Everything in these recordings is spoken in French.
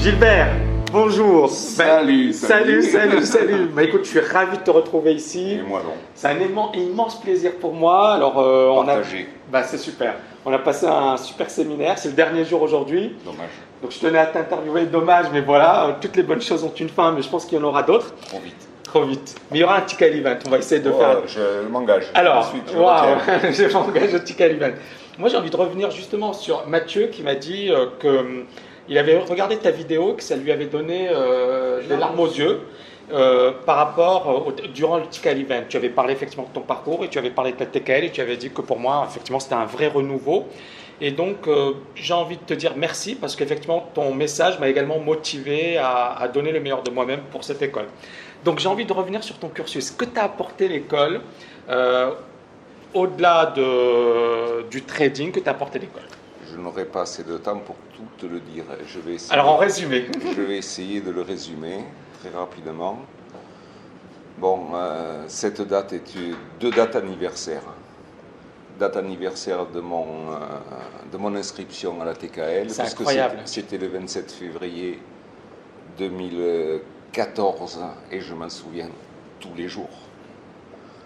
Gilbert, bonjour. Salut. Salut. Bah, écoute, je suis ravi de te retrouver ici. Et moi non. C'est un immense plaisir pour moi. Alors, Partagé. C'est super. On a passé un super séminaire. C'est le dernier jour aujourd'hui. Dommage. Donc, je tenais à t'interviewer. Dommage, mais voilà, toutes les bonnes choses ont une fin, mais je pense qu'il y en aura d'autres. Trop vite. Mais il y aura un Tikal Event. On va essayer de faire. Je m'engage. Alors, ensuite, je m'engage au Tikal Event. Moi, j'ai envie de revenir justement sur Mathieu qui m'a dit qu'il avait regardé ta vidéo, que ça lui avait donné des larmes aux yeux par rapport durant le Tikal Event. Tu avais parlé effectivement de ton parcours et tu avais parlé de ta TKL et tu avais dit que pour moi, effectivement, c'était un vrai renouveau. Et donc, j'ai envie de te dire merci parce qu'effectivement, ton message m'a également motivé à donner le meilleur de moi-même pour cette école. Donc, j'ai envie de revenir sur ton cursus. Que t'a apporté l'école au-delà du trading, que t'a apporté l'école? Je n'aurai pas assez de temps pour tout te le dire. Je vais essayer, Alors, en résumé. Je vais essayer de le résumer très rapidement. Bon, cette date est deux dates anniversaires. Date anniversaire de mon inscription à la TKL. C'est incroyable. C'était le 27 février 2014 et je m'en souviens tous les jours.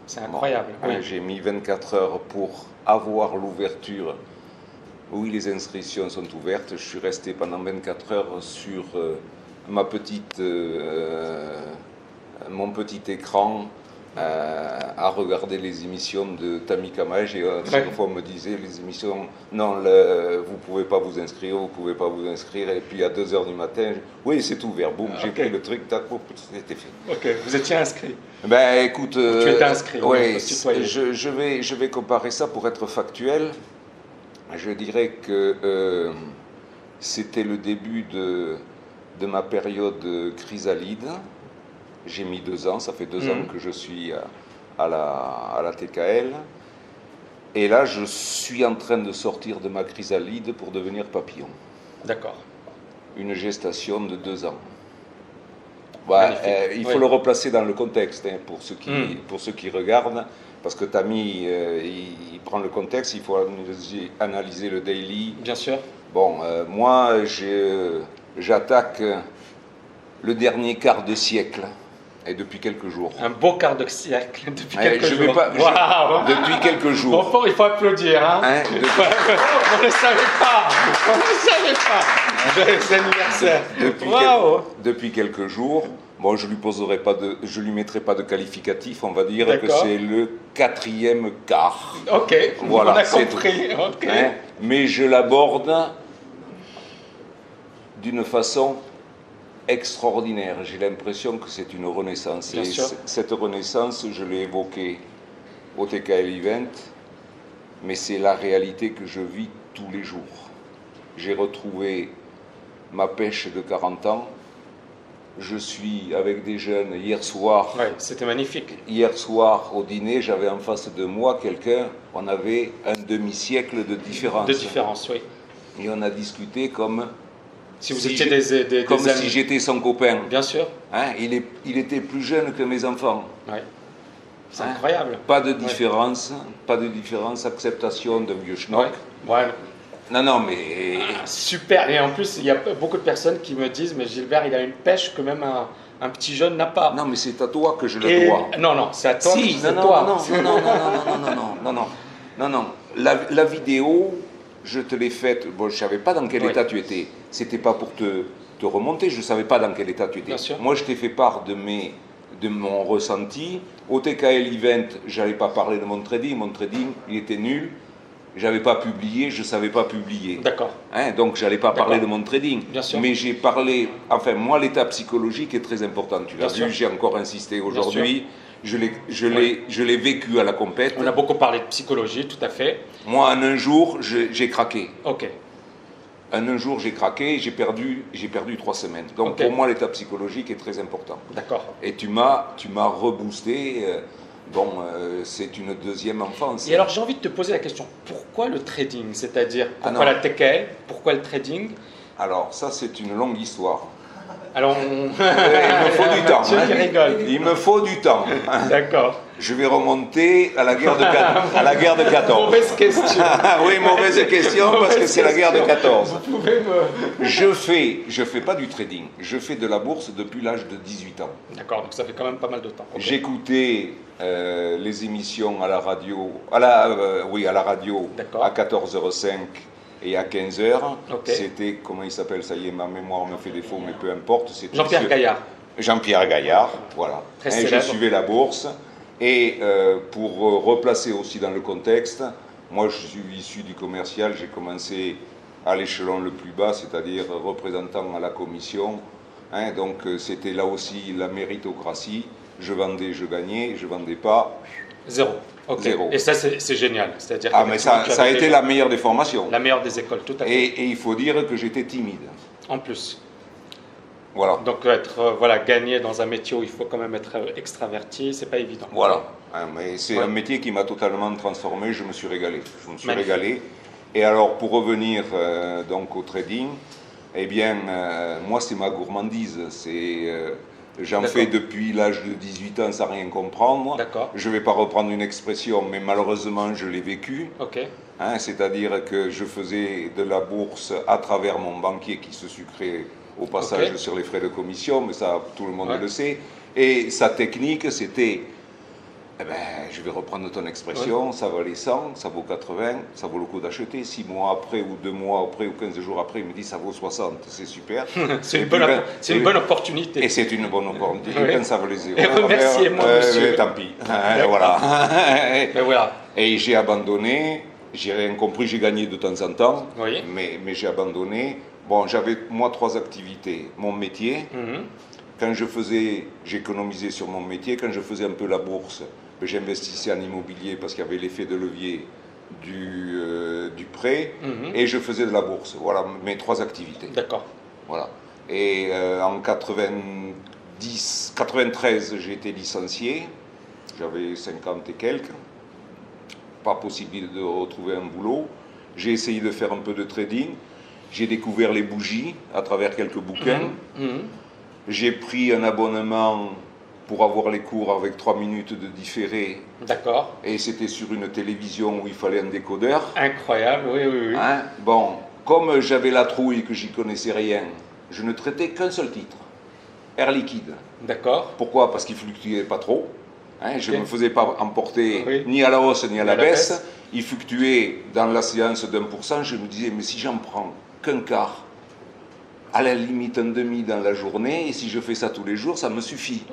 C'est incroyable. Bon, j'ai mis 24 heures pour avoir l'ouverture. Oui, les inscriptions sont ouvertes. Je suis resté pendant 24 heures sur mon petit écran à regarder les émissions de Tammy Kamaj. Et chaque fois, on me disait les émissions, non, vous ne pouvez pas vous inscrire, vous ne pouvez pas vous inscrire. Et puis à 2 heures du matin, oui, c'est ouvert. Boum, j'ai pris le truc, c'était fait. Ok, vous étiez inscrit. Ben écoute, tu étais inscrit. Oui, je vais comparer ça pour être factuel. Je dirais que c'était le début de ma période chrysalide. J'ai mis 2 ans, ça fait 2 ans que je suis à la TKL. Et là, je suis en train de sortir de ma chrysalide pour devenir papillon. D'accord. Une gestation de 2 ans. Il faut le replacer dans le contexte pour ceux qui regardent, parce que Tammy, il prend le contexte, il faut analyser le daily. Bien sûr. Bon, moi, j'attaque le dernier quart de siècle, et depuis quelques jours. Un beau quart de siècle, depuis quelques jours. Depuis quelques jours. Bon, il faut applaudir. On ne savait pas. Joyeux anniversaire. Depuis quelques jours. Bon, je lui mettrai pas de qualificatif, on va dire que c'est le 4e quart. Ok, voilà, on a compris. Okay. Mais je l'aborde d'une façon extraordinaire. J'ai l'impression que c'est une renaissance. Bien sûr. Cette renaissance, je l'ai évoquée au TKL Event, mais c'est la réalité que je vis tous les jours. J'ai retrouvé ma pêche de 40 ans. Je suis avec des jeunes hier soir. Ouais, c'était magnifique. Hier soir au dîner, j'avais en face de moi quelqu'un, on avait un demi-siècle de différence. De différence, oui. Et on a discuté comme si vous étiez des comme amis. Si j'étais son copain. Bien sûr. Il était plus jeune que mes enfants. Ouais. C'est incroyable. Pas de différence, acceptation d'un vieux schnock. Ouais. Non, mais... Super, et en plus, il y a beaucoup de personnes qui me disent, mais Gilbert, il a une pêche que même un petit jeune n'a pas. Non, mais c'est à toi que je le dois. Non, c'est à toi. Si, non. La vidéo, je te l'ai faite, bon, je ne savais pas dans quel état tu étais. C'était pas pour te remonter, je ne savais pas dans quel état tu étais. Bien sûr. Moi, je t'ai fait part de mon ressenti. Au TKL Event, je n'allais pas parler de mon trading, il était nul. J'avais pas publié, je savais pas publier. D'accord. Donc j'allais pas parler de mon trading. Bien sûr. Mais j'ai parlé, moi l'état psychologique est très important. Tu l'as vu, j'ai encore insisté aujourd'hui. Je l'ai vécu à la compète. On a beaucoup parlé de psychologie, tout à fait. Moi, en un jour, j'ai craqué. Ok. En un jour, j'ai craqué, j'ai perdu 3 semaines. Donc pour moi, l'état psychologique est très important. D'accord. Et tu m'as reboosté. C'est une deuxième enfance. Et alors, j'ai envie de te poser la question, pourquoi le trading? C'est-à-dire, pourquoi la TKL? Pourquoi le trading? Alors, ça, c'est une longue histoire. Alors, il me faut du temps. Mathieu qui rigole. Il me faut du temps. D'accord. Je vais remonter à la guerre de 14. Mauvaise question. Oui, mauvaise question parce que c'est la guerre de 14. Vous pouvez me... Je fais pas du trading, je fais de la bourse depuis l'âge de 18 ans. D'accord, donc ça fait quand même pas mal de temps. Okay. J'écoutais les émissions à la radio, à la radio à 14h05 et à 15h. Okay. C'était, comment il s'appelle, ça y est, ma mémoire me fait défaut, mais peu importe. Jean-Pierre Gaillard. Jean-Pierre Gaillard, voilà. Je suivais la bourse. Et pour replacer aussi dans le contexte, moi je suis issu du commercial, j'ai commencé à l'échelon le plus bas, c'est-à-dire représentant à la commission. Donc c'était là aussi la méritocratie. Je vendais, je gagnais, je ne vendais pas. Zéro. Okay. Zéro. Et ça c'est génial. C'est-à-dire mais ça a été la meilleure des formations. La meilleure des écoles, tout à fait. Et il faut dire que j'étais timide. En plus. Voilà. Donc gagner dans un métier où il faut quand même être extraverti, c'est pas évident. Voilà, mais c'est un métier qui m'a totalement transformé, je me suis régalé. Régalé. Et alors pour revenir donc au trading, eh bien moi c'est ma gourmandise, j'en fais depuis l'âge de 18 ans sans rien comprendre. Je ne vais pas reprendre une expression, mais malheureusement je l'ai vécu. Okay. C'est-à-dire que je faisais de la bourse à travers mon banquier qui se sucrait au passage sur les frais de commission, mais ça tout le monde le sait. Et sa technique c'était, je vais reprendre ton expression, ça valait 100, ça vaut 80, ça vaut le coup d'acheter. 6 mois après ou 2 mois après ou 15 jours après, il me dit ça vaut 60, c'est super. C'est une bonne opportunité. Et c'est une bonne opportunité, quand ça valait 0. Et remerciez-moi monsieur. Tant pis, voilà. Et j'ai abandonné, j'ai rien compris, j'ai gagné de temps en temps, mais j'ai abandonné. Bon, j'avais, moi, 3 activités. Mon métier, quand j'économisais sur mon métier. Quand je faisais un peu la bourse, j'investissais en immobilier parce qu'il y avait l'effet de levier du prêt. Et je faisais de la bourse. Voilà mes 3 activités. D'accord. Voilà. Et en 93, j'ai été licencié. J'avais 50 et quelques. Pas possible de retrouver un boulot. J'ai essayé de faire un peu de trading. J'ai découvert les bougies à travers quelques bouquins. J'ai pris un abonnement pour avoir les cours avec 3 minutes de différé. D'accord. Et c'était sur une télévision où il fallait un décodeur. Incroyable, oui. Bon, comme j'avais la trouille et que j'y connaissais rien, je ne traitais qu'un seul titre, Air Liquide. D'accord. Pourquoi? Parce qu'il fluctuait pas trop. Je ne me faisais pas emporter ni à la hausse ni à la baisse. Il fluctuait dans la séance d'1%. Je me disais, mais si j'en prends qu'un quart, à la limite un demi dans la journée, et si je fais ça tous les jours, ça me suffit.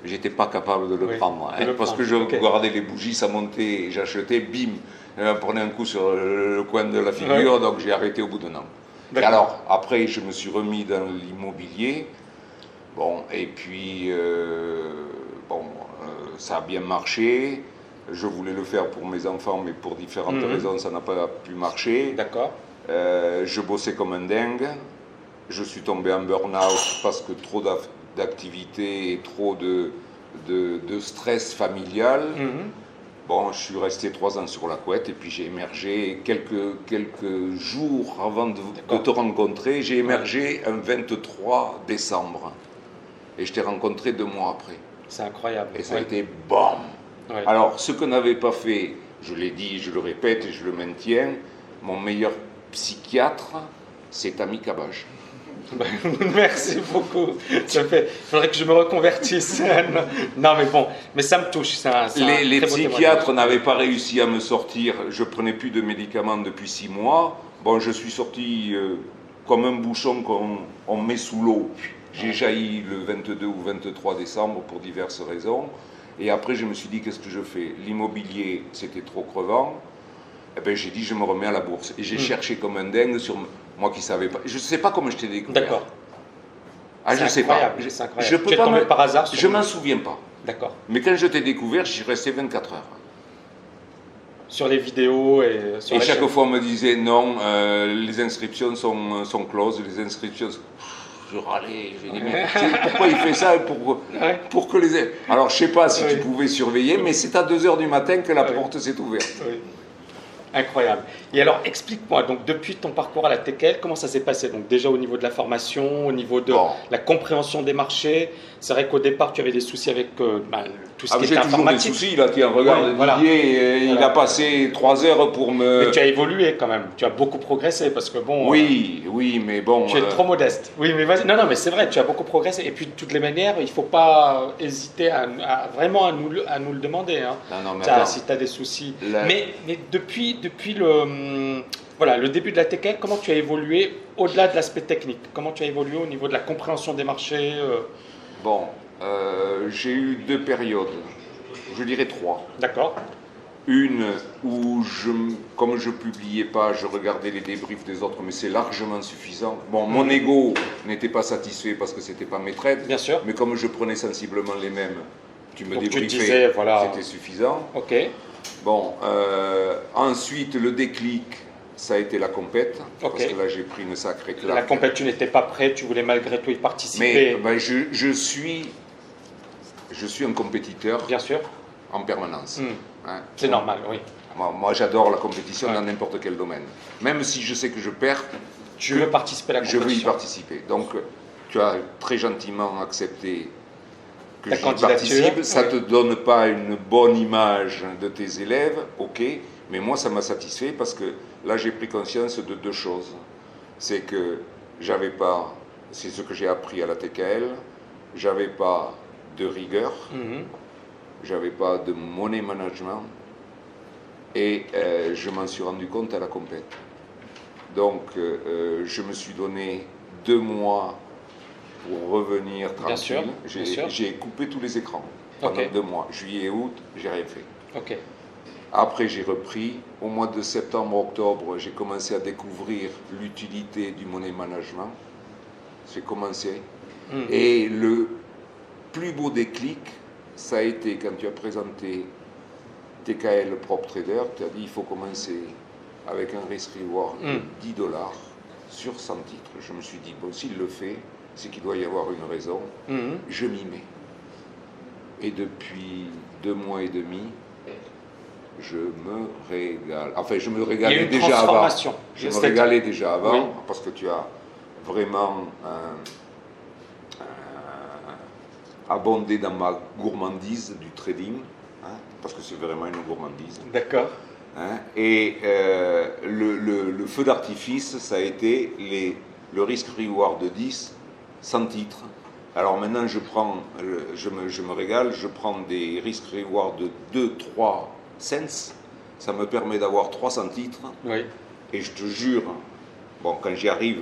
Je n'étais pas capable de le prendre, parce que je regardais les bougies, ça montait, et j'achetais, bim, elle me prenait un coup sur le coin de la figure, donc j'ai arrêté au bout d'un an. Et alors, après, je me suis remis dans l'immobilier, bon, et puis, ça a bien marché. Je voulais le faire pour mes enfants, mais pour différentes raisons, ça n'a pas pu marcher. D'accord. Je bossais comme un dingue. Je suis tombé en burn-out parce que trop d'activités et trop de stress familial. Bon, je suis resté 3 ans sur la couette et puis j'ai émergé quelques jours avant de te rencontrer. J'ai émergé un 23 décembre et je t'ai rencontré 2 mois après. C'est incroyable. Et ça a été BAM. Alors, ce que n'avait pas fait, je l'ai dit, je le répète et je le maintiens, mon meilleur psychiatre, c'est Ami Cabage. Merci beaucoup. Il faudrait que je me reconvertisse. Non, mais bon, mais ça me touche. Les psychiatres n'avaient pas réussi à me sortir. Je prenais plus de médicaments depuis 6 mois. Bon, je suis sorti comme un bouchon qu'on met sous l'eau. J'ai jailli le 22 ou 23 décembre pour diverses raisons. Et après, je me suis dit, qu'est-ce que je fais? L'immobilier, c'était trop crevant. Eh ben, j'ai dit, je me remets à la bourse. Et j'ai cherché comme un dingue sur moi qui ne savais pas. Je ne sais pas comment je t'ai découvert. D'accord. Je ne sais pas. C'est incroyable. Je peux pas tombé par hasard. Je ne m'en souviens pas. D'accord. Mais quand je t'ai découvert, j'y restais 24 heures. Sur les vidéos et sur et chaque fois, on me disait, non, les inscriptions sont closes, les inscriptions... Je râlais, j'ai dit, mais pourquoi il fait ça pour que les... Alors, je ne sais pas si tu pouvais surveiller, mais c'est à 2 h du matin que la porte s'est ouverte. Incroyable. Et alors, explique-moi, donc depuis ton parcours à la TKL, comment ça s'est passé? Donc déjà au niveau de la formation, au niveau de Bon. la compréhension des marchés. C'est vrai qu'au départ, tu avais des soucis avec tout ce qui J'ai était toujours des informatique. soucis, là, tiens, regarde Ouais, voilà. Didier, il Voilà. a passé 3 heures pour me... Mais tu as évolué quand même. Tu as beaucoup progressé parce que bon, Oui, mais bon... tu es trop modeste. Oui, mais vas-y. Non, non, mais c'est vrai, tu as beaucoup progressé. Et puis de toutes les manières, il ne faut pas hésiter vraiment à nous le demander. Hein. Non, mais attends. Si tu as des soucis. La- Mais depuis voilà, le début de la TKL, comment tu as évolué au-delà de l'aspect technique? Comment tu as évolué au niveau de la compréhension des marchés Bon, j'ai eu 2 périodes, je dirais 3. D'accord. Une où, comme je publiais pas, je regardais les débriefs des autres, mais c'est largement suffisant. Bon, mon ego n'était pas satisfait parce que c'était pas mes trades, Bien sûr. mais comme je prenais sensiblement les mêmes, tu me Donc tu te débriefais, disais, voilà. c'était suffisant. Ok. Bon, ensuite le déclic, ça a été la compète, Ok. parce que là j'ai pris une sacrée claque. La compète, tu n'étais pas prêt, tu voulais malgré tout y participer. Mais ben, je suis un compétiteur Bien sûr. en permanence. Hmm. Hein. C'est normal, oui. Moi, j'adore la compétition Ouais. dans n'importe quel domaine. Même si je sais que je perds, Tu veux participer à la je compétition. veux y participer. Donc, tu as très gentiment accepté que Ta j'y candidature, participe. Ça ne oui. te donne pas une bonne image de tes élèves, ok, mais moi, ça m'a satisfait parce que là, j'ai pris conscience de 2 choses. C'est que j'avais pas, c'est ce que j'ai appris à la TKL, j'avais pas de rigueur, Mhm. j'avais pas de money management et je m'en suis rendu compte à la compète. Donc je me suis donné 2 mois pour revenir Bien sûr, tranquille. bien sûr. J'ai coupé tous les écrans pendant Ok. 2 mois. Juillet et août, j'ai rien fait. Ok. Après j'ai repris. Au mois de septembre-octobre, j'ai commencé à découvrir l'utilité du money management. J'ai commencé. Mhm. Et le plus beau déclic, ça a été quand tu as présenté TKL Prop Trader, tu as dit il faut commencer avec un risk reward de $10 sur 100 titres. Je me suis dit, bon, s'il le fait, c'est qu'il doit y avoir une raison, Mhm. je m'y mets. Et depuis 2 mois et demi, je me régale. Enfin, je me Il y a régalais une déjà avant. transformation. Je me C'est-à-dire- régalais déjà avant, Oui. parce que tu as vraiment abondé dans ma gourmandise du trading, hein, parce que c'est vraiment une gourmandise. D'accord. Hein, et le feu d'artifice, ça a été le risk-reward de 10, 100 titres. Alors maintenant, je me régale, je prends des risk-reward de 2-3 cents, ça me permet d'avoir 300 titres, Oui. et je te jure, bon, quand j'y arrive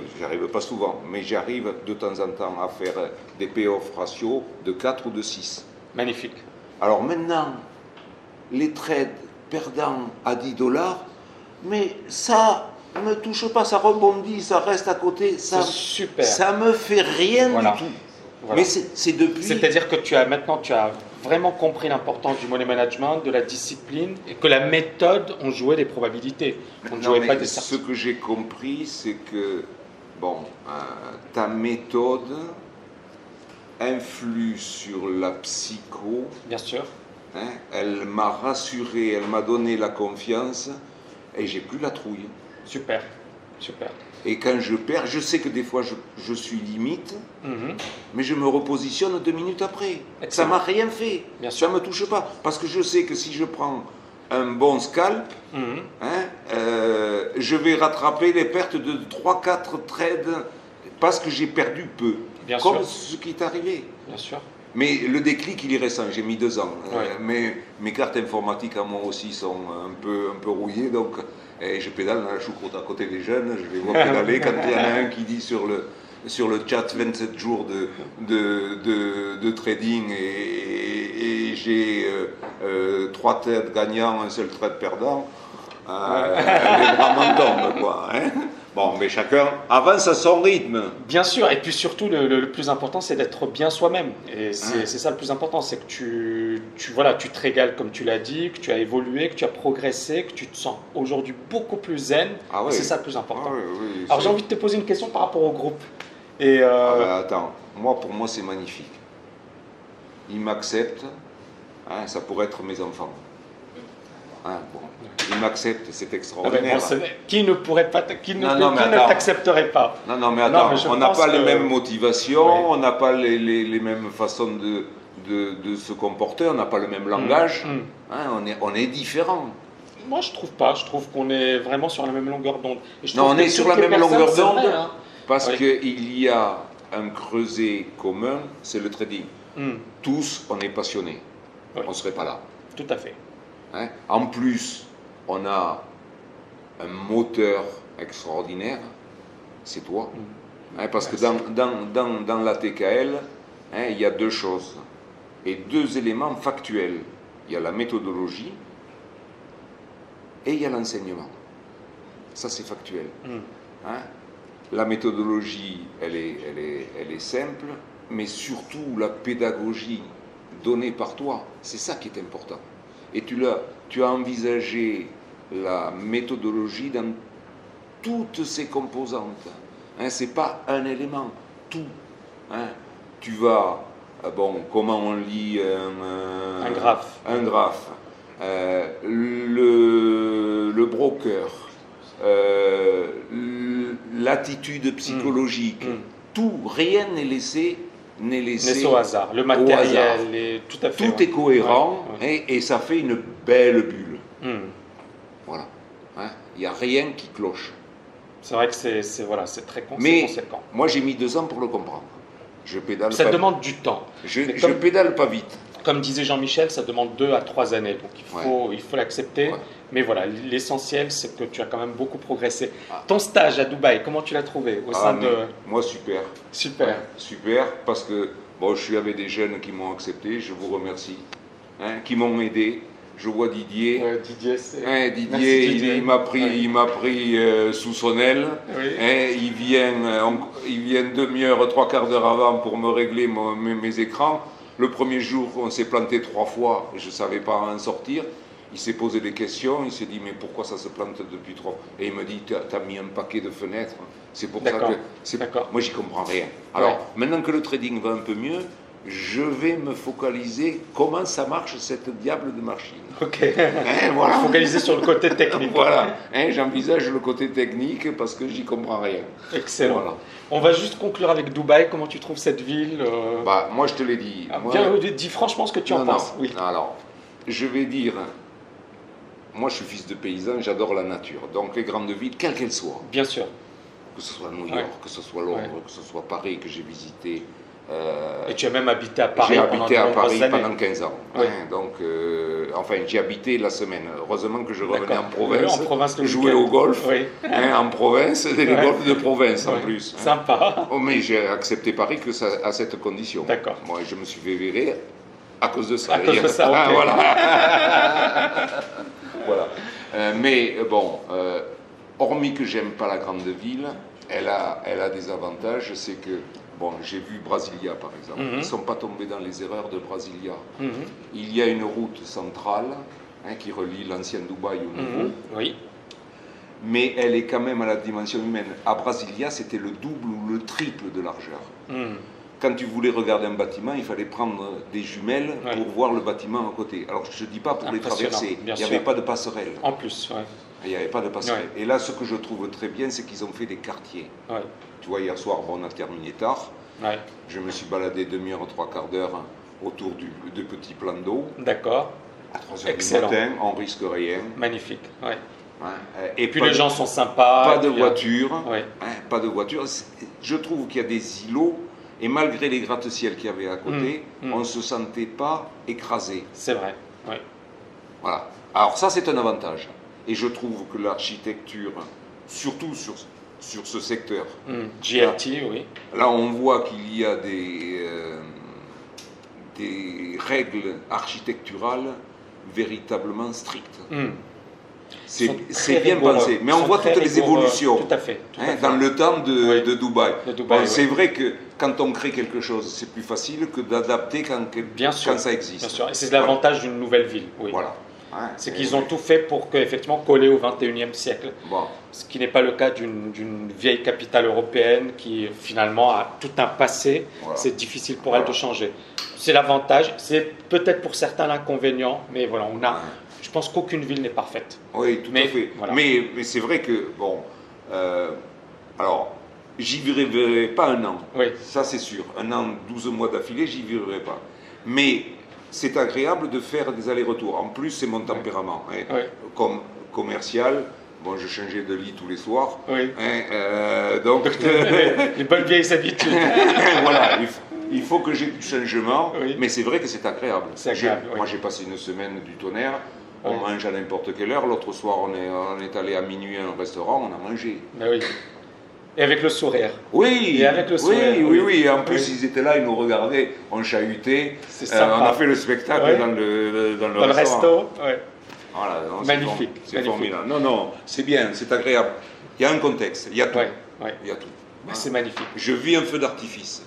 pas souvent, mais j'arrive de temps en temps à faire des payoff ratios de 4 ou de 6. Magnifique. Alors maintenant, les trades perdants à $10, mais ça me touche pas, ça rebondit, ça reste à côté, ça, C'est super. ça me fait rien Voilà. du tout. Voilà. Mais c'est depuis... C'est-à-dire que maintenant tu as vraiment compris l'importance du money management, de la discipline, et que la méthode, on jouait des probabilités. On ne Non, jouait mais pas des ce certitudes. que j'ai compris, c'est que, bon, ta méthode influe sur la psycho. Bien sûr. Hein, elle m'a rassuré, elle m'a donné la confiance et j'ai plus la trouille. Super. Super. Et quand je perds, je sais que des fois je suis limite, Mhm. mais je me repositionne 2 minutes après. Ça Excellent. m'a rien fait. Bien Ça sûr. ne me touche pas. Parce que je sais que si je prends un bon scalp, Mhm. je vais rattraper les pertes de 3-4 trades parce que j'ai perdu peu. Bien Comme sûr. ce qui est arrivé. Bien sûr. Mais le déclic, il est récent, j'ai mis 2 ans. Ouais. Mais mes cartes informatiques à moi aussi sont un peu rouillées, donc je pédale dans la choucroute à côté des jeunes, je les vois pédaler. Quand il y en a un qui dit sur le chat 27 jours de trading et j'ai 3 trades gagnants, un seul trade perdant, les bras m'en tombent, quoi. Hein. Bon, mais chacun avance à son rythme. Bien sûr, et puis surtout, le plus important, c'est d'être bien soi-même. Et c'est ça le plus important, c'est que voilà, tu te régales, comme tu l'as dit, que tu as évolué, que tu as progressé, que tu te sens aujourd'hui beaucoup plus zen. Ah oui. Et c'est ça le plus important. Ah oui, Alors c'est- j'ai envie de te poser une question par rapport au groupe. Et Ah ben, attends, pour moi c'est magnifique. Ils m'acceptent, hein, ça pourrait être mes enfants. Hein, bon. Il m'accepte, c'est Ah ben extraordinaire. bon, qui ne pourrait pas, qui ne, Non, mais qui ne attends. t'accepterait pas? Non, mais attends, mais je on n'a pense pas les que- mêmes motivations, Oui. on n'a pas les mêmes façons de se comporter, on n'a pas le même langage. Mm. Hein, on est différents. Moi, je trouve pas. Je trouve qu'on est vraiment sur la même longueur d'onde. Et je Non, trouve on que est sur la toutes les même longueur personnes, c'est d'onde vrai, hein. parce Oui. qu'il y a un creuset commun, c'est le trading. Mm. Tous, on est passionnés. Oui. On ne serait pas là. Tout à fait. Hein. En plus, on a un moteur extraordinaire, c'est toi. Hein, parce que dans la TKL, hein, il y a deux choses et deux éléments factuels. Il y a la méthodologie et il y a l'enseignement. Ça, c'est factuel. Mm. Hein. La méthodologie, elle est simple, mais surtout la pédagogie donnée par toi, c'est ça qui est important. Et tu as envisagé la méthodologie dans toutes ses composantes. Hein, c'est pas un élément, tout. Hein. Tu vas, comment on lit Un graphe. Un graphe. Le broker, l'attitude psychologique, tout, rien n'est laissé Laisse au hasard. Le matériel, tout à fait. Tout est cohérent. Ouais. Et ça fait une belle bulle. Mm. Voilà. Hein, il n'y a rien qui cloche. C'est vrai que c'est très Mais conséquent. moi j'ai mis 2 ans pour le comprendre. Je pédale Ça pas demande du temps. Je comme- pédale pas vite. Comme disait Jean-Michel, ça demande 2 à 3 années. Donc il faut l'accepter. Ouais. Mais voilà, l'essentiel, c'est que tu as quand même beaucoup progressé. Ah. Ton stage à Dubaï, comment tu l'as trouvé au sein de... Moi super. Super. Ouais, super, parce que bon, je suis avec des jeunes qui m'ont accepté, je vous remercie, hein, qui m'ont aidé. Je vois Didier. Didier, c'est... Hein, Merci, Didier, Didier. il m'a pris sous son aile. Oui. Hein, il vient demi-heure, 3/4 d'heure avant pour me régler mes écrans. Le premier jour, on s'est planté 3 fois et je ne savais pas en sortir. Il s'est posé des questions, il s'est dit mais pourquoi ça se plante depuis 3 fois? Et il me dit t'as mis un paquet de fenêtres. C'est pour ça D'accord. que... D'accord. Moi j'y comprends rien. Alors Ouais. maintenant que le trading va un peu mieux, je vais me focaliser comment ça marche cette diable de machine. Ok. Hein, voilà. Focaliser sur le côté technique. Voilà, hein, j'envisage le côté technique parce que j'y comprends rien. Excellent. Voilà. On va juste conclure avec Dubaï. Comment tu trouves cette ville Bah, moi je te l'ai dit. Moi, dis franchement ce que tu en non, penses. Oui. non, alors, je vais dire, moi je suis fils de paysan, j'adore la nature. Donc les grandes villes, quelles qu'elles soient, Bien sûr. que ce soit New York, Ouais. que ce soit Londres, Ouais. que ce soit Paris que j'ai visité. Et tu as même habité à Paris J'ai pendant habité de à nombreuses Paris années. pendant 15 ans. Oui. Hein, donc, enfin, j'y habitais la semaine. Heureusement que je revenais D'accord. en province, En province, le jouer week-end. au golf, Oui. hein, en province, des Ouais. golfs de province en Ouais. plus. Hein. Sympa. Oh, mais j'ai accepté Paris que ça, à cette condition. D'accord. Moi, je me suis fait virer à cause de ça. À cause de ça, ok. Ah, voilà. Voilà. Mais bon, hormis que j'aime pas la grande ville, elle a des avantages. C'est que, bon, j'ai vu Brasilia par exemple. Mhm. Ils ne sont pas tombés dans les erreurs de Brasilia. Mhm. Il y a une route centrale hein, qui relie l'ancien Dubaï au nouveau. Mhm. Oui. Mais elle est quand même à la dimension humaine. À Brasilia, c'était le double ou le triple de largeur. Mhm. Quand tu voulais regarder un bâtiment, il fallait prendre des jumelles Ouais. pour voir le bâtiment à côté. Alors je ne dis pas pour les Impressionnant, traverser, bien il n'y avait sûr. pas de passerelle. En plus, ouais. Il n'y avait pas de passerelle. Et là, ce que je trouve très bien, c'est qu'ils ont fait des quartiers. Ouais. Tu vois, hier soir, bon, on a terminé tard. Ouais. Je me suis baladé demi-heure, 3/4 d'heure autour de petits plans d'eau. D'accord. À 3 heures du Excellent. matin, on risque rien. Magnifique. Ouais. Hein. Et Puis pas les gens sont sympas. pas et de puis, voiture. Ouais. Hein, pas de voiture. Je trouve qu'il y a des îlots, et malgré les gratte-ciel qu'il y avait à côté, on ne se sentait pas écrasé. C'est vrai. Ouais. Voilà. Alors ça, c'est un avantage. Et je trouve que l'architecture, surtout sur ce secteur, GLT, oui. là on voit qu'il y a des règles architecturales véritablement strictes. Ils sont C'est très bien rigoureux. pensé. Mais Ils on sont voit très toutes les rigoureux. évolutions. Tout à fait. Tout à hein, fait. dans le temps Oui. de Dubaï. De Dubaï, Bon, oui. c'est vrai que quand on crée quelque chose, c'est plus facile que d'adapter Bien sûr. quand ça existe. Bien sûr. Et c'est l'avantage d'une nouvelle ville. Oui. Voilà. Hein, C'est et- qu'ils ont tout fait pour effectivement coller au 21e siècle. Bon. Ce qui n'est pas le cas d'une vieille capitale européenne qui finalement a tout un passé. Voilà. C'est difficile pour Voilà. elle de changer. C'est l'avantage. C'est peut-être pour certains l'inconvénient, mais voilà, Je pense qu'aucune ville n'est parfaite. Oui, tout à fait. Voilà. Mais c'est vrai que, bon, alors, j'y vivrai pas un an. Oui. Ça, c'est sûr. Un an, 12 mois d'affilée, j'y vivrai pas. Mais c'est agréable de faire des allers-retours. En plus, c'est mon tempérament. Hein. Oui. Comme commercial, bon, je changeais de lit tous les soirs. Oui. Hein, donc, Les bonnes vieilles habitudes. voilà, il faut que j'ai du changement, Oui. mais c'est vrai que c'est agréable. C'est agréable, oui. Moi, j'ai passé une semaine du tonnerre. On Oui. mange à n'importe quelle heure. L'autre soir, on est allé à minuit à un restaurant, on a mangé. Ben oui. Et avec le sourire. Oui, Et avec le sourire, oui. oui. En plus, Oui. ils étaient là, ils nous regardaient, on chahutait. C'est sympa. On a fait le spectacle Oui. dans le Dans le restaurant. resto. Ouais. Voilà, non, Magnifique, c'est magnifique. formidable. Non, c'est bien, c'est agréable. Il y a un contexte, il y a tout. Ouais, ouais. Il y a tout. Ben, c'est magnifique. Je vis un feu d'artifice.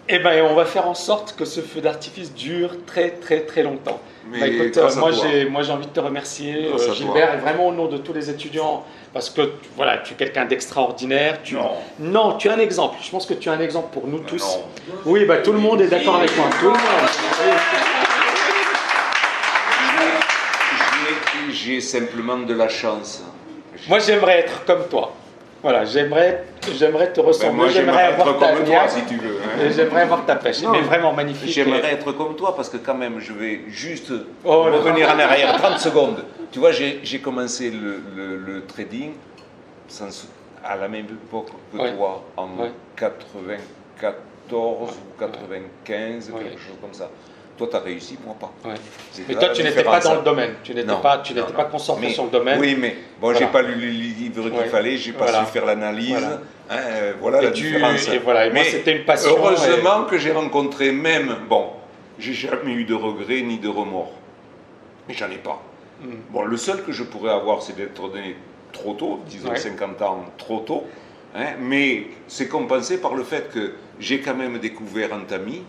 Eh ben, on va faire en sorte que ce feu d'artifice dure très très très longtemps. Mais Bah, écoute, grâce à moi toi. j'ai envie de te remercier, Grâce à Gilbert, toi. et vraiment au nom de tous les étudiants, parce que voilà, tu es quelqu'un d'extraordinaire. Non. Tu es un exemple. Je pense que tu es un exemple pour nous tous. Non. Oui, bah, tout le monde est d'accord avec moi. Tout le monde. J'ai simplement de la chance. Moi, j'aimerais être comme toi. Voilà, j'aimerais te Ben, ressembler. moi, j'aimerais être avoir ta comme toi, niaque, si tu veux. et Hein. j'aimerais avoir ta pêche. Non. Mais vraiment magnifique. J'aimerais être comme toi parce que quand même, je vais juste Oh là revenir là. en arrière 30 secondes. Tu vois, j'ai commencé le trading à la même époque que Ouais. toi, en Ouais. 94 ou 95, Ouais. quelque chose comme ça. Toi, tu as réussi, moi pas. Ouais. C'est Mais là toi, la tu n'étais pas différence. dans le domaine. Tu n'étais Non, pas non. concentré Mais- sur le domaine. Oui, mais bon, Voilà. j'ai pas lu les livres qu'il Ouais. fallait, j'ai pas Voilà. su faire l'analyse. Voilà. Voilà Et la tu- différence. et voilà, et moi, Mais c'était une passion, Heureusement que j'ai rencontré même. Bon, j'ai jamais eu de regrets ni de remords. Mais j'en ai pas. Mm. Bon, le seul que je pourrais avoir, c'est d'être né trop tôt, disons Ouais. 50 ans trop tôt. Hein, mais c'est compensé par le fait que j'ai quand même découvert un tamis,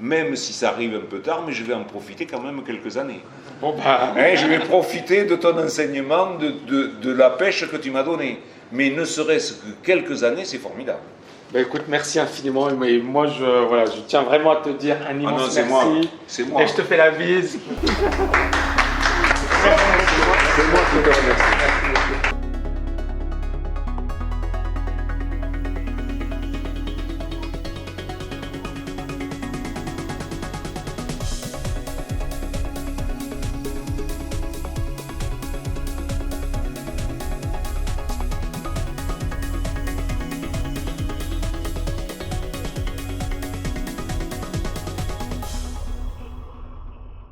même si ça arrive un peu tard, mais je vais en profiter quand même quelques années. Bon, bah, Hein, je vais profiter de ton enseignement, de la pêche que tu m'as donnée. Mais ne serait-ce que quelques années, c'est formidable. bah, écoute, merci infiniment. Mais moi, je tiens vraiment à te dire un Ah immense non, c'est merci. moi. C'est moi. Et je te fais la bise. C'est moi qui te remercie.